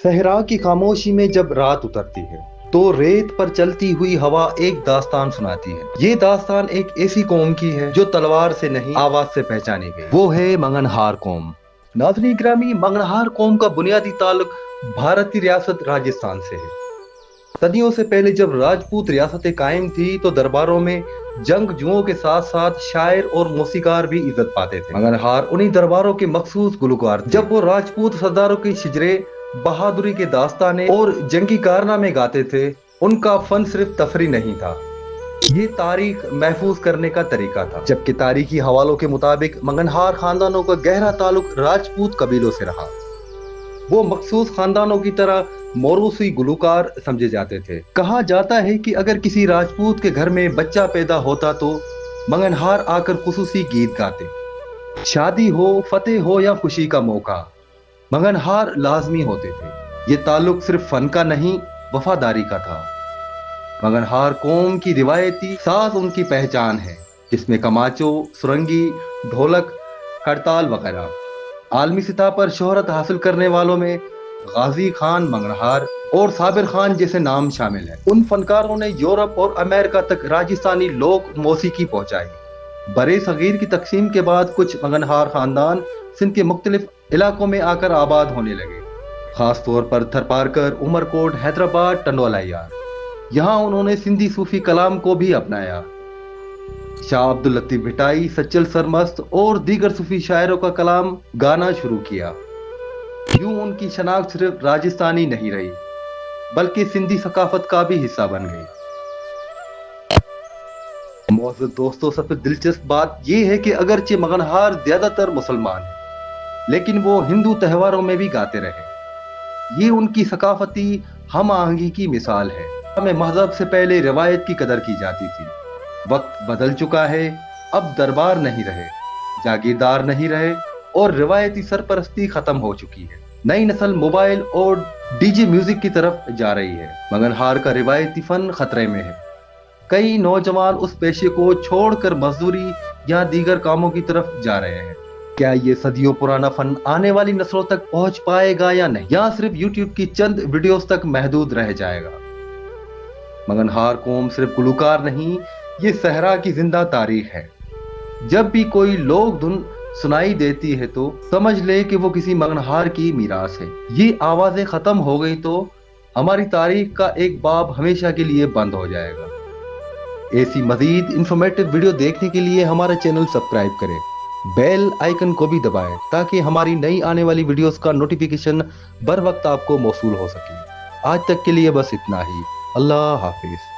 صحرا کی خاموشی میں جب رات اترتی ہے تو ریت پر چلتی ہوئی ہوا ایک داستان سناتی ہے۔ یہ داستان ایک ایسی قوم کی ہے جو تلوار سے نہیں آواز سے پہچانی گئی، وہ ہے منگنہار قوم۔ ناظرین گرامی، منگنہار قوم کا بنیادی تعلق بھارتی ریاست راجستھان سے ہے۔ صدیوں سے پہلے جب راجپوت ریاستیں قائم تھی تو درباروں میں جنگجوؤں کے ساتھ ساتھ شاعر اور موسیقار بھی عزت پاتے تھے۔ منگنہار انہی درباروں کے مخصوص گلوکار تھے۔ جب وہ راجپوت سرداروں کی شجرے، بہادری کے داستانے اور جنگی کارنامے گاتے تھے، ان کا فن صرف تفریح نہیں تھا، یہ تاریخ محفوظ کرنے کا طریقہ تھا۔ جبکہ تاریخی حوالوں کے مطابق منگنہار خاندانوں کا گہرا تعلق راجپوت قبیلوں سے رہا۔ وہ مخصوص خاندانوں کی طرح موروثی گلوکار سمجھے جاتے تھے۔ کہا جاتا ہے کہ اگر کسی راجپوت کے گھر میں بچہ پیدا ہوتا تو منگنہار آ کر خصوصی گیت گاتے۔ شادی ہو، فتح ہو یا خوشی کا موقع، منگنہار لازمی ہوتے تھے۔ یہ تعلق صرف فن کا نہیں، وفاداری کا تھا۔ منگنہار قوم کی روایتی ساز ان کی پہچان ہے، جس میں کماچو، سرنگی، ڈھولک، کرتال وغیرہ۔ عالمی سطح پر شہرت حاصل کرنے والوں میں غازی خان منگنہار اور صابر خان جیسے نام شامل ہیں۔ ان فنکاروں نے یورپ اور امریکہ تک راجستھانی لوک موسیقی پہنچائی۔ برے صغیر کی تقسیم کے بعد کچھ منگنہار خاندان سندھ کے مختلف علاقوں میں آ کر آباد ہونے لگے، خاص طور پر تھرپارکر، عمر کوٹ، حیدرآباد، ٹنڈولا یار۔ یہاں انہوں نے سندھی صوفی کلام کو بھی اپنایا۔ شاہ عبداللطیف بھٹائی، سچل سرمست اور دیگر صوفی شاعروں کا کلام گانا شروع کیا۔ یوں ان کی شناخت صرف راجستھانی نہیں رہی، بلکہ سندھی ثقافت کا بھی حصہ بن گئی۔ معزز دوستو، سب سے دلچسپ بات یہ ہے کہ اگرچہ منگنہار زیادہ تر مسلمان ہیں، لیکن وہ ہندو تہواروں میں بھی گاتے رہے۔ یہ ان کی ثقافتی ہم آہنگی کی مثال ہے۔ میں مذہب سے پہلے روایت کی قدر کی جاتی تھی۔ وقت بدل چکا ہے، اب دربار نہیں رہے، جاگیردار نہیں رہے اور روایتی سرپرستی ختم ہو چکی ہے۔ نئی نسل موبائل اور ڈی جے میوزک کی طرف جا رہی ہے۔ منگنہار کا روایتی فن خطرے میں ہے۔ کئی نوجوان اس پیشے کو چھوڑ کر مزدوری یا دیگر کاموں کی طرف جا رہے ہیں۔ کیا یہ صدیوں پرانا فن آنے والی نسلوں تک پہنچ پائے گا یا نہیں، یا صرف یوٹیوب کی چند ویڈیوز تک محدود رہ جائے گا؟ منگنہار قوم صرف گلوکار نہیں، یہ صحرا کی زندہ تاریخ ہے۔ جب بھی کوئی لوک دھن سنائی دیتی ہے تو سمجھ لے کہ وہ کسی منگنہار کی میراث ہے۔ یہ آوازیں ختم ہو گئی تو ہماری تاریخ کا ایک باب ہمیشہ کے لیے بند ہو جائے گا۔ ایسی مزید انفارمیٹو ویڈیو دیکھنے کے لیے ہمارا چینل سبسکرائب کریں، بیل آئیکن کو بھی دبائیں تاکہ ہماری نئی آنے والی ویڈیوز کا نوٹیفیکیشن بر وقت آپ کو موصول ہو سکے۔ آج تک کے لیے بس اتنا ہی۔ اللہ حافظ۔